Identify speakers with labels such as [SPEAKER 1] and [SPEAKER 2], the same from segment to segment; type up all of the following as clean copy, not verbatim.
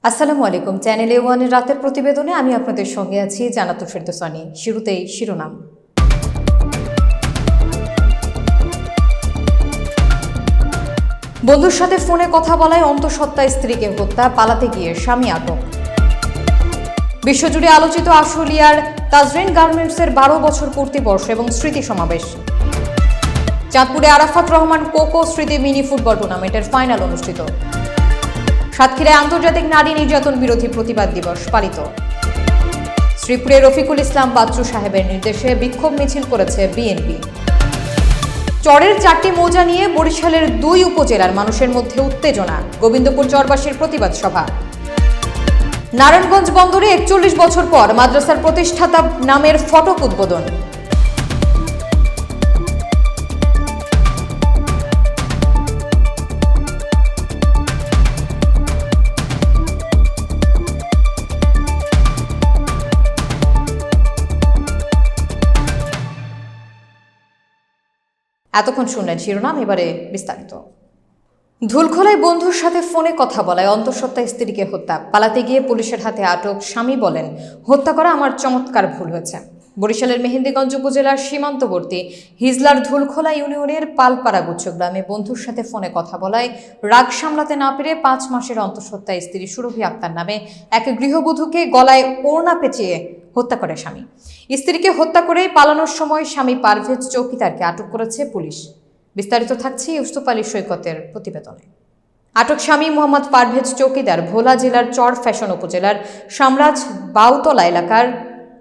[SPEAKER 1] আসসালামু আলাইকুম। Channel A1 রাতের প্রতিবেদনে আমি আপনাদের সঙ্গে আছি জান্নাতুল ফেরদৌসানী। শুরুতেই শিরোনাম। বন্ধুর সাথে ফোনে কথা বলায় অন্তঃসত্ত্বা স্ত্রীকে হত্যা, পালাতে গিয়ে স্বামী আটক। বিশ্বজুড়ে আলোচিত আশুলিয়ার তাজরিন গার্মেন্টসের 12 বছর পূর্তিবর্ষ এবং স্মৃতি সমাবেশ। চাঁদপুরে আরাফাত রহমান কোকো স্মৃতি মিনি ফুটবল টুর্নামেন্টের ফাইনাল অনুষ্ঠিত। সাতক্ষীরায় আন্তর্জাতিক নারী নির্যাতন বিরোধী প্রতিবাদ দিবস পালিত। শ্রীপুরে রফিকুল ইসলাম বাচ্চু সাহেবের নির্দেশে বিক্ষোভ মিছিল করেছে বিএনপি। চরের 4টি মৌজা নিয়ে বরিশালের 2 উপজেলার মানুষের মধ্যে উত্তেজনা, গোবিন্দপুর চরবাসীর প্রতিবাদ সভা। নারায়ণগঞ্জ বন্দরে 41 বছর পর মাদ্রাসার প্রতিষ্ঠাতা নামের ফটক উদ্বোধন। এতক্ষণ শুনলেন শিরোনাম, এবারে বিস্তারিত। ধুলখোলায় বন্ধুর সাথে ফোনে কথা বলায় অন্তঃসত্ত্বা স্ত্রীকে হত্যা, পালাতে গিয়ে পুলিশের হাতে আটক। স্বামী বলেন, হত্যা করা আমার চমৎকার ভুল হয়েছে। বরিশালের মেহেন্দিগঞ্জ উপজেলার সীমান্তবর্তী হিজলার ধুলখোলা ইউনিয়নের পালপাড়া গুচ্ছ গ্রামে বন্ধুর সাথে ফোনে কথা বলায় রাগ সামলাতে না পেরে 5 মাসের অন্তঃসত্ত্বা স্ত্রী সুরভি আক্তার নামে এক গৃহবধূকে গলায় ওড়না পেঁচিয়ে হত্যা করে স্বামী। স্ত্রীকে হত্যা করে পালানোর সময় স্বামী পারভেজ চৌকিদারকে আটক করেছে পুলিশ। বিস্তারিত থাকছে ইউসুফ আলী সৈকতের প্রতিবেদনে। আটক স্বামী মোহাম্মদ পারভেজ চৌকিদার ভোলা জেলার চর ফ্যাশন উপজেলার সামরাজ বাউতলা এলাকার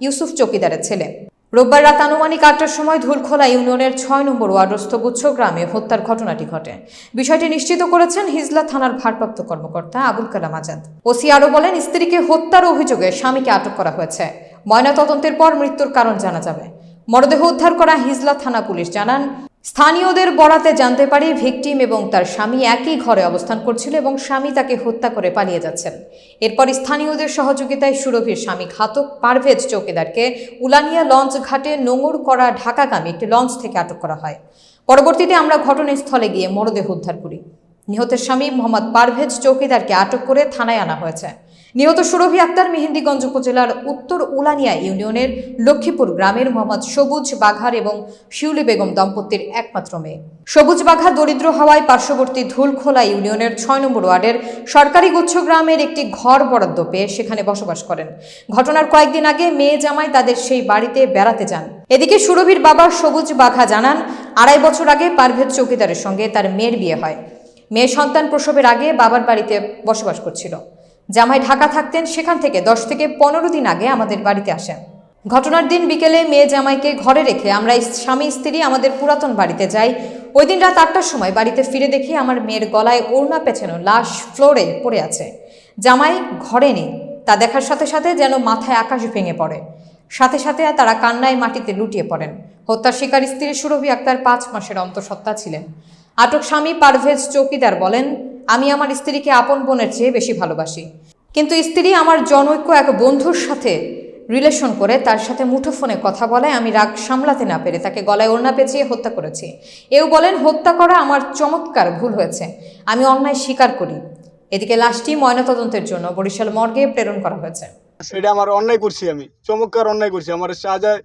[SPEAKER 1] ইউসুফ চৌকিদারের ছেলে। রোববার রাত আনুমানিক 8টার সময় ধুলখোলা ইউনিয়নের 6 নম্বর ওয়ার্ডস্থ গুচ্ছ গ্রামে হত্যার ঘটনাটি ঘটে। বিষয়টি নিশ্চিত করেছেন হিজলা থানার ভারপ্রাপ্ত কর্মকর্তা আবুল কালাম আজাদ। ওসি আরও বলেন, স্ত্রীকে হত্যার অভিযোগে স্বামীকে আটক করা হয়েছে। ময়নাতদন্তের পর মৃত্যুর কারণ জানা যাবে। মরদেহ উদ্ধার করা হিজলা থানা পুলিশ জানান, স্থানীয়দের বরাতে জানতে পারি ভিকটিম এবং তার স্বামী একই ঘরে অবস্থান করছিল এবং স্বামী তাকে হত্যা করে পালিয়ে যাচ্ছেন। এরপর স্থানীয়দের সহযোগিতায় সুরভির স্বামী ঘাতক পারভেজ চৌকিদারকে উলানিয়া লঞ্চ ঘাটে নোঙর করা ঢাকাগামী একটি লঞ্চ থেকে আটক করা হয়। পরবর্তীতে আমরা ঘটনাস্থলে গিয়ে মরদেহ উদ্ধার করি। নিহতের স্বামী মোহাম্মদ পারভেজ চৌকিদারকে আটক করে থানায় আনা হয়েছে। নিহত সুরভি আক্তার মেহেন্দিগঞ্জ উপজেলার উত্তর উলানিয়া ইউনিয়নের লক্ষ্মীপুর গ্রামের মোহাম্মদ সবুজ বাঘার এবং শিউলি বেগম দম্পতির একমাত্র মেয়ে। সবুজ বাঘা দরিদ্র হওয়ায় পার্শ্ববর্তী ধুলখোলা ইউনিয়নের 6 নম্বর ওয়ার্ডের সরকারি গুচ্ছ গ্রামের একটি ঘর বরাদ্দ পেয়ে সেখানে বসবাস করেন। ঘটনার কয়েকদিন আগে মেয়ে জামাই তাদের সেই বাড়িতে বেড়াতে যান। এদিকে সুরভির বাবা সবুজ বাঘা জানান, 2.5 বছর আগে পারভেজ চৌকিদারের সঙ্গে তার মেয়ের বিয়ে হয়। মেয়ে সন্তান প্রসবের আগে বাবার বাড়িতে বসবাস করছিল। জামাই ঢাকা থাকতেন, সেখান থেকে 10 থেকে 15 দিন আগে আমাদের বাড়িতে আসেন। ঘটনার দিন বিকেলে মেয়ে জামাইকে ঘরে রেখে আমরা স্বামী স্ত্রী আমাদের পুরাতন বাড়িতে যাই। ওই দিন রাত 8টার সময় বাড়িতে ফিরে দেখি আমার মেয়ের গলায় ওড়না পেঁচানো লাশ ফ্লোরে পড়ে আছে। জামাই ঘরে নেই। তা দেখার সাথে সাথে যেন মাথায় আকাশ ভেঙে পড়ে। সাথে সাথে তারা কান্নায় মাটিতে লুটিয়ে পড়েন। হত্যার শিকার স্ত্রী সুরভি আক্তার 5 মাসের অন্তঃসত্ত্বা ছিলেন। আটক স্বামী পারভেজ চৌকিদার বলেন, আমি আমার স্ত্রীকে আপন বোনের চেয়ে বেশি ভালোবাসি, কিন্তু স্ত্রী আমার জনৈক এক বন্ধুর সাথে রিলেশন করে তার সাথে মুঠোফোনে কথা বলায় আমি রাগ সামলাতে না পেরে তাকে গলায় ওড়না পেঁচিয়ে হত্যা করেছি। এও বলেন, হত্যা করা আমার চমৎকার ভুল হয়েছে, আমি অন্যায় স্বীকার করি। এদিকে লাশটি ময়নাতদন্তের জন্য বরিশাল মর্গে প্রেরণ করা হয়েছে।
[SPEAKER 2] সেটা আমার অন্যায় করছি, আমি চমৎকার অন্যায় করছি। আমার সাজায়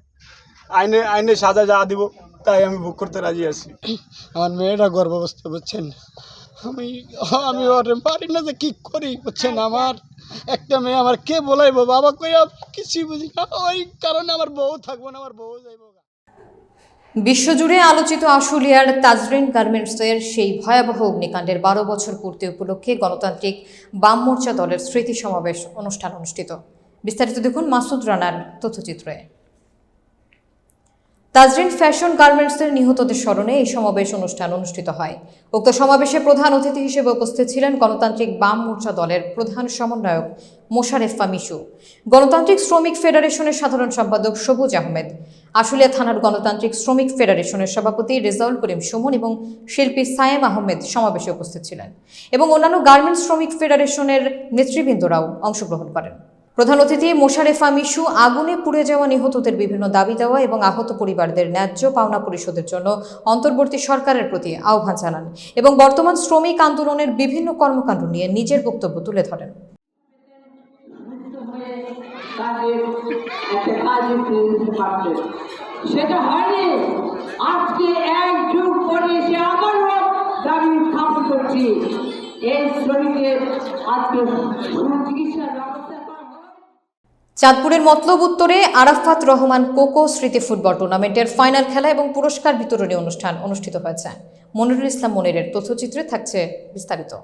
[SPEAKER 2] আইনে সাজা যা দিব তাই আমি ভোগ করতে রাজি আছি। আমার মেয়েটা গর্ভাবস্থ, বুঝছেন। আমি ওর পারি না যে কি করি, বুঝছেন। আমার একটা মেয়ে, আমার কে বলাইবো, বাবা কই কিছু বুঝি না। ওই কারণে আমার বউ থাকবো না, আমার বউ যাইবো।
[SPEAKER 1] বিশ্বজুড়ে আলোচিত আশুলিয়ার তাজরিন গার্মেন্টসের সেই ভয়াবহ অগ্নিকাণ্ডের 12 বছর পূর্তি উপলক্ষে গণতান্ত্রিক বাম মোর্চা দলের স্মৃতি সমাবেশ অনুষ্ঠান অনুষ্ঠিত। বিস্তারিত দেখুন মাসুদ রানার তথ্যচিত্রে। তাজরিন ফ্যাশন গার্মেন্টসের নিহতদের স্মরণে এই সমাবেশ অনুষ্ঠান অনুষ্ঠিত হয়। উক্ত সমাবেশে প্রধান অতিথি হিসেবে উপস্থিত ছিলেন গণতান্ত্রিক বাম মোর্চা দলের প্রধান সমন্বয়ক মোশারেফা মিশু, গণতান্ত্রিক শ্রমিক ফেডারেশনের সাধারণ সম্পাদক সবুজ আহমেদ, আশুলিয়া থানার গণতান্ত্রিক শ্রমিক ফেডারেশনের সভাপতি রেজাউল করিম সুমন এবং শিল্পী সায়েম আহমেদ সমাবেশে উপস্থিত ছিলেন এবং অন্যান্য গার্মেন্টস শ্রমিক ফেডারেশনের নেতৃবৃন্দরাও অংশগ্রহণ করেন। প্রধান অতিথি মোশারেফা মিশু আগুনে পুড়ে যাওয়া নিহতদের বিভিন্ন দাবি দেওয়া এবং আহত পরিবারদের ন্যায্য পাওনা পরিশোধের জন্য অন্তর্বর্তী সরকারের প্রতি আহ্বান জানান এবং বর্তমান শ্রমিক আন্দোলনের বিভিন্ন কর্মকাণ্ড নিয়ে নিজের বক্তব্য তুলে ধরেন।
[SPEAKER 3] তাদের একটা কাজে ফিরে দিতে পারতেন। সেটা হয়নি। আজকে এক যুগ পরে এসে আবারও দাবি উত্থাপন করছি, এই শ্রমিকের আজকে চিকিৎসার ব্যবস্থা করা হোক।
[SPEAKER 1] চাঁদপুরের মতলব উত্তরে আরাফাত রহমান কোকো স্মৃতি ফুটবল টুর্নামেন্টের ফাইনাল খেলা এবং পুরস্কার বিতরণী অনুষ্ঠান অনুষ্ঠিত হয়েছে। মনিরুল ইসলাম মনিরের তথ্যচিত্রে থাকছে বিস্তারিত।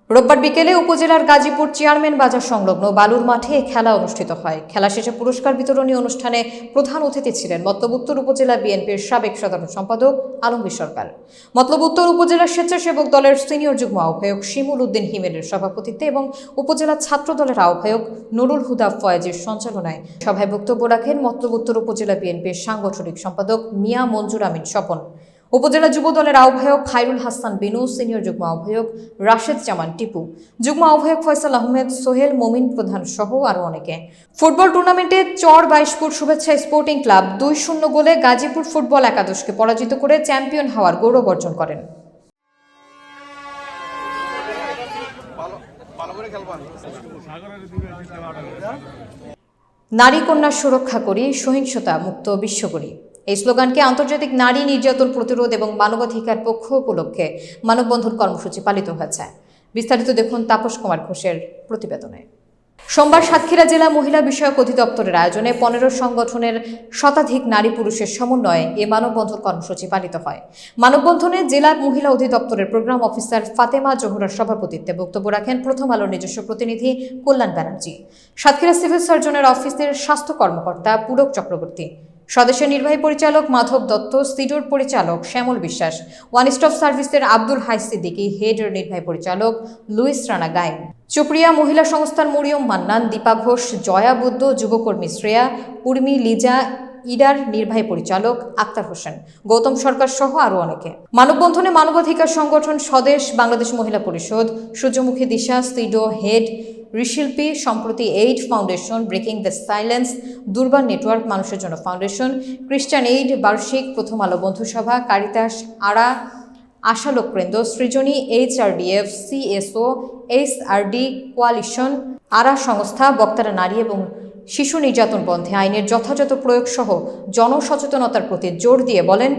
[SPEAKER 1] রোববার বিকেলে উপজেলার গাজীপুর চেয়ারম্যান বাজার সংলগ্ন বালুর মাঠে খেলা অনুষ্ঠিত হয়। খেলা শেষে পুরস্কার বিতরণী অনুষ্ঠানে প্রধান অতিথি ছিলেন মতলব উত্তর উপজেলা বিএনপির সাবেক সাধারণ সম্পাদক আলমগীর সরকার। মতলব উত্তর উপজেলা স্বেচ্ছাসেবক দলের সিনিয়র যুগ্ম আহ্বায়ক শিমুল উদ্দিন হিমেলের সভাপতিত্বে এবং উপজেলা ছাত্র দলের আহ্বায়ক নুরুল হুদা ফয়েজের সঞ্চালনায় সভায় বক্তব্য রাখেন মতলব উত্তর উপজেলা বিএনপির সাংগঠনিক সম্পাদক মিয়া মঞ্জুর আমিন স্বপন, উপজেলা যুব দলের আহ্বায়ক খায়রুল হাসান বিনু, সিনিয়র যুগ্ম আহ্বায়ক রাশেদ জামান টিপু, যুগ্ম আহ্বায়ক ফয়সাল আহমেদ, সোহেল মমিন প্রধান সহ আরও অনেকে। ফুটবল টুর্নামেন্টে চর 22 ফুট শুভেচ্ছা স্পোর্টিং ক্লাব 2-0 গোলে গাজীপুর ফুটবল একাদশকে পরাজিত করে চ্যাম্পিয়ন হওয়ার গৌরব অর্জন করেন। নারী কন্যা সুরক্ষা করি, সহিংসতা মুক্ত বিশ্ব করি, এই স্লোগানকে আন্তর্জাতিক নারী নির্যাতন প্রতিরোধ এবং মানবাধিকার পক্ষ উপলক্ষে মানববন্ধন কর্মসূচি পালিত হয়েছে। বিস্তারিত দেখুন তাপস কুমার ঘোষের প্রতিবেদনে। সোমবার সাতক্ষীরা জেলা মহিলা বিষয়ক অধিদপ্তরের আয়োজনে 15 সংগঠনের শতাধিক নারী পুরুষের সমন্বয়ে এ মানববন্ধন কর্মসূচি পালিত হয়। মানববন্ধনে জেলা মহিলা অধিদপ্তরের প্রোগ্রাম অফিসার ফাতেমা জোহরার সভাপতিত্বে বক্তব্য রাখেন প্রথম আলোর নিজস্ব প্রতিনিধি কল্যাণ ব্যানার্জি, সাতক্ষীরা সিভিল সার্জনের অফিসের স্বাস্থ্য কর্মকর্তা পুলক চক্রবর্তী, সদস্য নির্বাহী পরিচালক মাধব দত্ত, সিডোর পরিচালক শ্যামল বিশ্বাস, ওয়ান স্টপ সার্ভিসের আব্দুল হাই সিদ্দিকী, হেডের নির্বাহী পরিচালক লুইস রানা গাইন, চুপড়িয়া মহিলা সংস্থার মরিয়ম মান্নান, দীপা ঘোষ, জয়া বুদ্ধ, যুবকর্মী শ্রেয়া, উর্মি, লিজা, ইডার নির্বাহী পরিচালক আক্তার হোসেন, গৌতম সরকার সহ আরও অনেকে। মানববন্ধনে মানবাধিকার সংগঠন স্বদেশ, বাংলাদেশ মহিলা পরিষদ, সূর্যমুখী দিশা, সিডো, হেড, ঋশিল্পী, সম্প্রতি aid foundation, breaking the silence, দুর্বার নেটওয়ার্ক, মানুষের জন্য ফাউন্ডেশন, খ্রিস্টান এইড, বার্ষিক, প্রথম আলো বন্ধুসভা, কারিতাস, আরা, আশালোক কেন্দ্র, সৃজনী, HRDF, CSO, SRD কোয়ালিশন, আরা সংস্থা, বক্তারা নারী এবং শিশু নির্যাতন বন্ধে আইনের যথাযথ প্রয়োগ সহ জনসচেতনতার প্রতি জোর দিয়ে বলেন,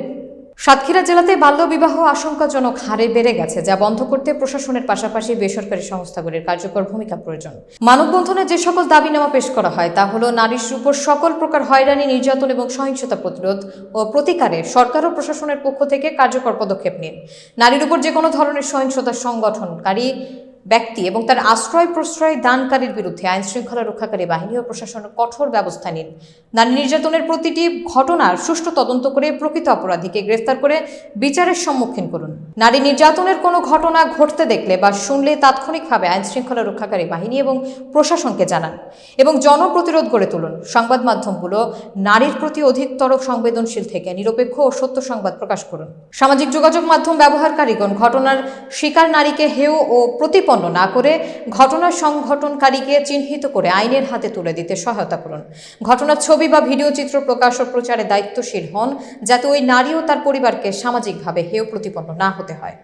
[SPEAKER 1] সাতক্ষীরা জেলাতে বাল্যবিবাহ আশঙ্কাজনক হারে বেড়ে গেছে, যা বন্ধ করতে প্রশাসনের পাশাপাশি বেসরকারি সংস্থাগুলির কার্যকর ভূমিকা প্রয়োজন। মানববন্ধনে যে সকল দাবিনামা পেশ করা হয় তা হলো নারীর উপর সকল প্রকার হয়রানি, নির্যাতন এবং সহিংসতা প্রতিরোধ ও প্রতিকারে সরকার ও প্রশাসনের পক্ষ থেকে কার্যকর পদক্ষেপ নিন, নারীর উপর যে কোনো ধরনের সহিংসতা সংগঠনকারী ব্যক্তি এবং তার আশ্রয় প্রশ্রয় দানকারীর বিরুদ্ধে আইন শৃঙ্খলা রক্ষাকারী বাহিনী ও প্রশাসনের কঠোর ব্যবস্থা নিন, নারী নির্যাতনের প্রতিটি ঘটনার সুষ্ঠু তদন্ত করে প্রকৃত অপরাধীকে গ্রেফতার করে বিচারের সম্মুখীন করুন, নারী নির্যাতনের কোনো ঘটনা ঘটতে দেখলে বা শুনলে তাৎক্ষণিকভাবে আইন শৃঙ্খলা রক্ষাকারী বাহিনী এবং প্রশাসনকে জানান এবং জনপ্রতিরোধ গড়ে তুলুন। সংবাদ মাধ্যমগুলো নারীর প্রতি অধিকতর সংবেদনশীল থেকে নিরপেক্ষ ও সত্য সংবাদ প্রকাশ করুন। সামাজিক যোগাযোগ মাধ্যম ব্যবহারকারীগণ ঘটনার শিকার নারীকে হেয় ও প্রতিপন্ন না করে ঘটনার সংঘটনকারীকে চিহ্নিত করে আইনের হাতে তুলে দিতে সহায়তা করুন। ঘটনার ছবি বা ভিডিও চিত্র প্রকাশ ও প্রচারে দায়িত্বশীল হন, যাতে ওই নারী ও তার পরিবারকে সামাজিকভাবে হেয় প্রতিপন্ন না হতে হয়।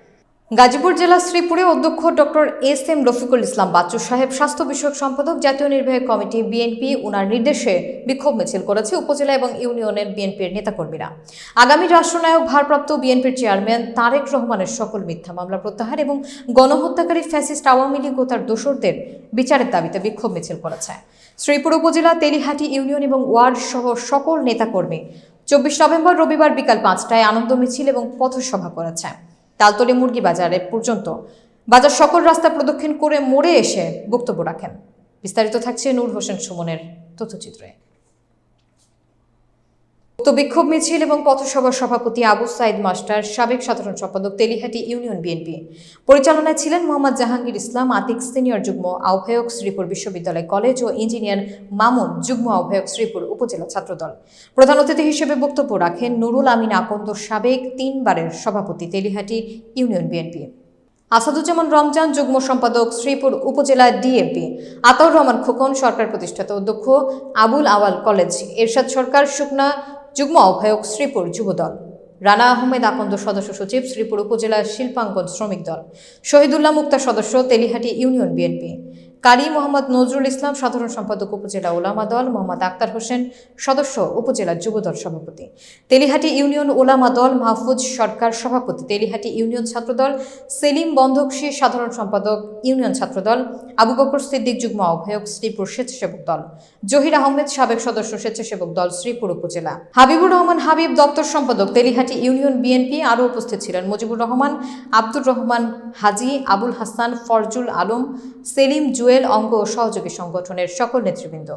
[SPEAKER 1] গাজীপুর জেলা শ্রীপুরে অধ্যক্ষ ডক্টর SM রফিকুল ইসলাম বাচ্চু সাহেব, স্বাস্থ্য বিষয়ক সম্পাদক, জাতীয় নির্বাহী কমিটি বিএনপি, উনার নির্দেশে বিক্ষোভ মিছিল করেছে উপজেলা এবং ইউনিয়নের বিএনপির নেতাকর্মীরা। আগামী রাষ্ট্রনায়ক ভারপ্রাপ্ত বিএনপির চেয়ারম্যান তারেক রহমানের সকল মিথ্যা মামলা প্রত্যাহার এবং গণহত্যাকারী ফ্যাসিস্ট আওয়ামী লীগ ও তার দোসরদের বিচারের দাবিতে বিক্ষোভ মিছিল করেছে। শ্রীপুর উপজেলা, তেলিহাটি ইউনিয়ন এবং ওয়ার্ড সহ সকল নেতাকর্মী 24 নভেম্বর রবিবার বিকাল 5টায় আনন্দ মিছিল এবং পথসভা করেছে। তালতলী মুরগি বাজারে পর্যন্ত বাজার সকল রাস্তা প্রদক্ষিণ করে মোড়ে এসে বক্তব্য রাখেন। বিস্তারিত থাকছে নূর হোসেন সুমনের তথ্যচিত্রে। উক্ত বিক্ষোভ মিছিল এবং পথসভার সভাপতি আবু সাইদ মাস্টার, সাবেক সাধারণ সম্পাদক, তেলিহাটি ইউনিয়ন বিএনপি, পরিচালনায় ছিলেন মোহাম্মদ জাহাঙ্গীর ইসলাম আতিক, সিনিয়র যুগ্ম আহ্বায়ক শ্রীপুর বিশ্ববিদ্যালয় কলেজ ও ইঞ্জিনিয়ার মামুন, যুগ্ম আহ্বায়ক শ্রীপুর উপজেলা ছাত্রদল। প্রধান অতিথি হিসেবে বক্তব্য রাখেন নুরুল আমিন আকন্দ, সাবেক 3 বারের সভাপতি, তেলিহাটি ইউনিয়ন বিএনপি, আসাদুজ্জামান রমজান, যুগ্ম সম্পাদক, শ্রীপুর উপজেলা ডিএমপি, আতাউর রহমান খোকন, সরকার প্রতিষ্ঠাতা অধ্যক্ষ, আবুল আওয়াল কলেজ, এরশাদ সরকার শুকনা, যুগ্ম আহ্বায়ক, শ্রীপুর যুবদল, রানা আহমেদ আকন্দ, সদস্য সচিব, শ্রীপুর উপজেলা শিল্পাঙ্গন শ্রমিক দল, শহীদুল্লাহ মুক্তা, সদস্য, তেলিহাটি ইউনিয়ন বিএনপি, কারি মোহাম্মদ নজরুল ইসলাম সাধারণ সম্পাদক উপজেলা ওলামা দল, মোহাম্মদ আক্তার হোসেন সদস্য উপজেলা যুবদল সভাপতি, তেলিহাটি ইউনিয়ন ওলামা দল মাহফুজ সরকার সভাপতি, তেলিহাটি ইউনিয়ন ছাত্রদল সেলিম বন্ধকশী সাধারণ সম্পাদক ইউনিয়ন ছাত্রদল, আবু বকর সিদ্দিক যুগ্ম আহ্বায়ক শ্রীপুর স্বেচ্ছাসেবক দল, জহির আহমেদ সাবেক সদস্য স্বেচ্ছাসেবক দল শ্রীপুর উপজেলা, হাবিবুর রহমান হাবিব দপ্তর সম্পাদক তেলিহাটি ইউনিয়ন বিএনপি। আরও উপস্থিত ছিলেন মুজিবুর রহমান, আব্দুর রহমান হাজি, আবুল হাসান, ফরজুল আলম, সেলিম, জুয়েল, অঙ্গ ও সহযোগী সংগঠনের সকল নেতৃবৃন্দ।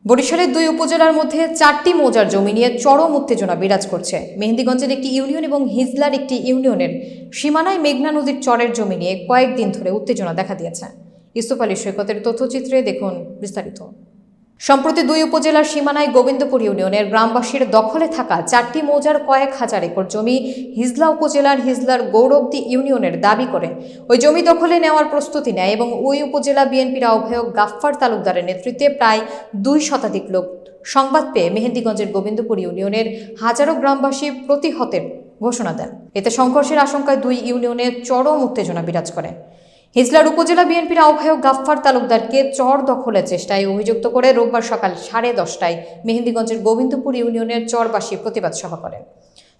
[SPEAKER 1] বরিশালের 2 উপজেলার মধ্যে 4টি মৌজার জমি নিয়ে চরম উত্তেজনা বিরাজ করছে। মেহেন্দিগঞ্জের একটি ইউনিয়ন এবং হিজলার একটি ইউনিয়নের সীমানায় মেঘনা নদীর চরের জমি নিয়ে কয়েকদিন ধরে উত্তেজনা দেখা দিয়েছে। ইউসুফ আলী সৈকতের তথ্যচিত্রে দেখুন বিস্তারিত। সম্প্রতি 2 উপজেলার সীমানায় গোবিন্দপুর ইউনিয়নের গ্রামবাসীর দখলে থাকা 4টি মৌজার কয়েক হাজার একর জমি হিজলা উপজেলার হিজলার গৌরবদী ইউনিয়নের দাবি করে ওই জমি দখলে নেওয়ার প্রস্তুতি নেয় এবং ওই উপজেলা বিএনপির আহ্বায়ক গাফফার তালুকদারের নেতৃত্বে প্রায় 2 শতাধিক লোক সংবাদ পেয়ে মেহেন্দিগঞ্জের গোবিন্দপুর ইউনিয়নের হাজারো গ্রামবাসী প্রতিহতের ঘোষণা দেন। এতে সংঘর্ষের আশঙ্কায় 2 ইউনিয়নে চরম উত্তেজনা বিরাজ করে। হিজলার উপজেলা বিএনপির আহ্বায়ক গাফফার তালুকদারকে চর দখলের চেষ্টায় অভিযুক্ত করে রোববার সকাল 10:30টায় মেহেন্দিগঞ্জের গোবিন্দপুর ইউনিয়নের চরবাসী প্রতিবাদ সভা করেন।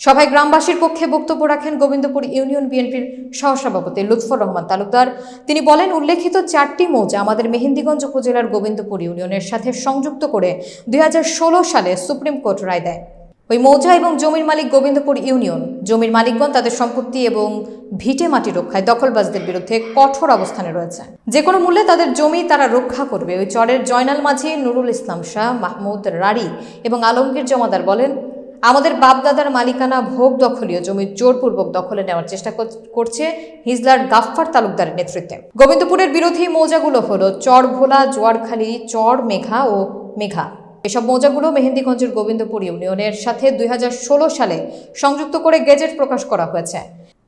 [SPEAKER 1] সভায় গ্রামবাসীর পক্ষে বক্তব্য রাখেন গোবিন্দপুর ইউনিয়ন বিএনপির সহসভাপতি লুৎফর রহমান তালুকদার। তিনি বলেন, উল্লেখিত 4টি মৌজা আমাদের মেহেন্দিগঞ্জ উপজেলার গোবিন্দপুর ইউনিয়নের সাথে সংযুক্ত করে 2016 সালে সুপ্রিম কোর্ট রায় দেয়। ওই মৌজা এবং জমির মালিক গোবিন্দপুর ইউনিয়ন। জমির মালিকগণ তাদের সম্পত্তি এবং ভিটে মাটি রক্ষায় দখলবাজদের বিরুদ্ধে কঠোর অবস্থানে রয়েছে। যে কোনো মূল্যে তাদের জমি তারা রক্ষা করবে। ওই চরের জয়নাল মাঝি, নুরুল ইসলাম শাহ, মাহমুদ রাড়ি এবং আলমগীর জমাদার বলেন, আমাদের বাপদাদার মালিকানা ভোগ দখলীয় জমি জোরপূর্বক দখলে নেওয়ার চেষ্টা করছে হিজলার গাফফার তালুকদারের নেতৃত্বে। গোবিন্দপুরের বিরোধী মৌজাগুলো হলো চর ভোলা, জোয়ারখালী, চর মেঘা ও মেঘা। এসব মৌজাগুলো মেহেন্দিগঞ্জের গোবিন্দপুর ইউনিয়নের সাথে 2016 সালে সংযুক্ত করে গেজেট প্রকাশ করা হয়েছে।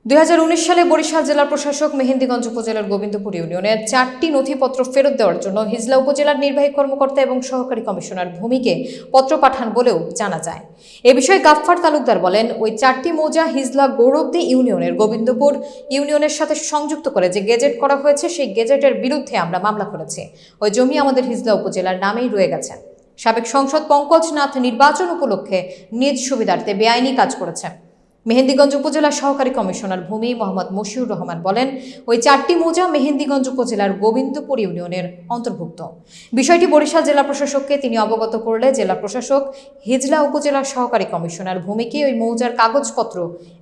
[SPEAKER 1] 2019 সালে বরিশাল জেলার প্রশাসক মেহেন্দিগঞ্জ উপজেলার গোবিন্দপুর ইউনিয়নের 4টি নথিপত্র ফেরত দেওয়ার জন্য হিজলা উপজেলার নির্বাহী কর্মকর্তা এবং সহকারী কমিশনার ভূমিকে পত্র পাঠান বলেও জানা যায়। এ বিষয়ে গাফফার তালুকদার বলেন, ওই 4টি মৌজা হিজলা গৌরবদী ইউনিয়নের গোবিন্দপুর ইউনিয়নের সাথে সংযুক্ত করে যে গেজেট করা হয়েছে সেই গেজেটের বিরুদ্ধে আমরা মামলা করেছি। ওই জমি আমাদের হিজলা উপজেলার নামেই রয়ে গেছে। সাবেক সংসদ পঙ্কজ নাথ নির্বাচন উপলক্ষে নিজ সুবিধার্থে বেআইনি কাজ করেছে। মেহেন্দিগঞ্জ উপজেলার সহকারী কমিশনার ভূমি মোহাম্মদ মশিউর রহমান বলেন, ওই 4টি মৌজা মেহেন্দিগঞ্জ উপজেলার গোবিন্দপুর ইউনিয়নের অন্তর্ভুক্ত। বিষয়টি বরিশাল জেলা প্রশাসককে তিনি অবগত করলে জেলা প্রশাসক হিজলা উপজেলার সহকারী কমিশনার ভূমিকে ওই মৌজার কাগজপত্র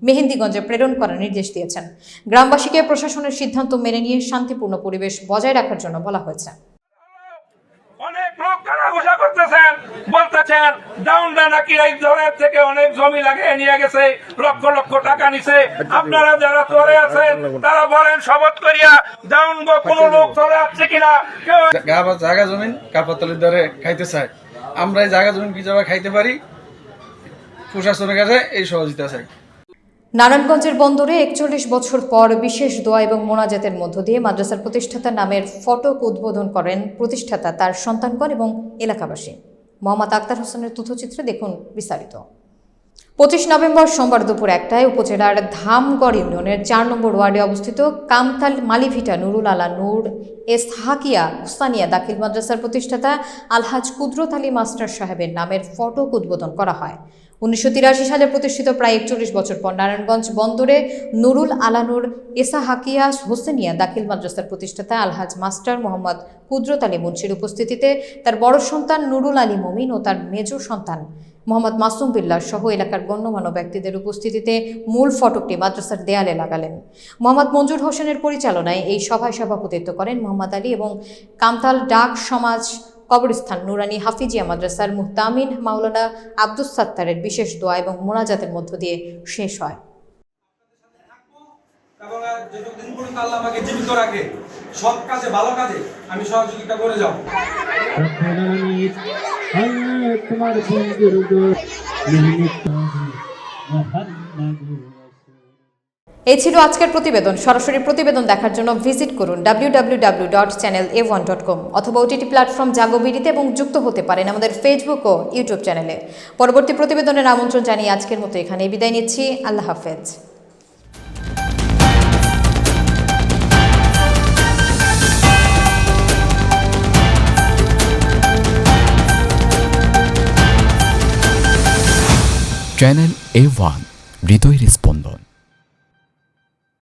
[SPEAKER 1] মেহেন্দিগঞ্জে প্রেরণ করার নির্দেশ দিয়েছেন। গ্রামবাসীকে প্রশাসনের সিদ্ধান্ত মেনে নিয়ে শান্তিপূর্ণ পরিবেশ বজায় রাখার জন্য বলা হয়েছে।
[SPEAKER 4] অনেক লোক কানাঘুষা করতেছেন, বলতেছেন ডাউনরা নাকি এই জোরের থেকে অনেক জমি লাগিয়ে নিয়ে গেছে, লক্ষ লক্ষ টাকা নিছে। আপনারা যারা চলে আছেন তারা বলেন শপথ করিয়া ডাউন কোন লোক চলে আসছে কিনা। কেউ
[SPEAKER 5] জায়গা জমিন কাপাতলির দ্বারে খাইতে চায়, আমরা এই জায়গা জমিন কিভাবে খাইতে পারি, প্রশাসনের কাছে এই সহযোগিতা চাই।
[SPEAKER 1] নারায়ণগঞ্জের বন্দরে 41 বছর পর বিশেষ দোয়া এবং মোনাজাতের মধ্য দিয়ে মাদ্রাসার প্রতিষ্ঠাতা নামের ফটক উদ্বোধন করেন প্রতিষ্ঠাতা, তার সন্তানগণ এবং এলাকাবাসী। মোহাম্মদ আক্তার হোসেনের তথ্যচিত্রে দেখুন বিস্তারিত। 25 নভেম্বর সোমবার দুপুর 1টায় উপজেলার ধামগড় ইউনিয়নের 4 নম্বর ওয়ার্ডে অবস্থিত কামতাল মালিভিটা নুরুল আলা নূর এসহাকিয়া উস্তানিয়া দাখিল মাদ্রাসার প্রতিষ্ঠাতা আলহাজ কুদরত আলী মাস্টার সাহেবের নামের ফটক উদ্বোধন করা হয়। 1983 সালে প্রতিষ্ঠিত প্রায় 41 বছর পর নারায়ণগঞ্জ বন্দরে নুরুল আলানুর এসাহাকিয়া হোসেনিয়া দাখিল মাদ্রাসার প্রতিষ্ঠাতা আলহাজ মাস্টার মোহাম্মদ কুদরত আলী মুন্সির উপস্থিতিতে তার বড় সন্তান নুরুল আলী মমিন ও তার মেজ সন্তান মোহাম্মদ মাসুম বিল্লাহ সহ এলাকার গণ্যমান্য ব্যক্তিদের উপস্থিতিতে মূল ফটকটি মাদ্রাসার দেয়ালে লাগালেন। মোহাম্মদ মঞ্জুর হোসেনের পরিচালনায় এই সভায় সভাপতিত্ব করেন মোহাম্মদ আলী এবং কামতাল ডাক সমাজ কবরস্থান নুরানি হাফিজিয়া মাদ্রাসার মুহতামিন মাওলানা আব্দুস সাত্তারের বিশেষ দোয়া এবং মোনাজাতের মধ্য দিয়ে শেষ হয়।
[SPEAKER 6] এবং যতদিন পর্যন্ত আল্লাহ আমাকে জীবিত রাখে সৎ কাজে ভালো কাজে আমি সহযোগিতা করে যাব।
[SPEAKER 1] এই ছিল আজকের প্রতিবেদন। সরাসরি প্রতিবেদন দেখার জন্য ভিজিট করুন www.channel.a1.com অথবা OTT প্ল্যাটফর্ম জাগোবিডিতে এবং যুক্ত হতে পারেন আমাদের ফেসবুক ও ইউটিউব চ্যানেলে। পরবর্তী প্রতিবেদনের আমন্ত্রণ জানিয়ে আজকের মতো এখানে বিদায় নিচ্ছি। আল্লাহ হাফেজ।
[SPEAKER 7] চ্যানেল A1 হৃদয়ের স্পন্দন।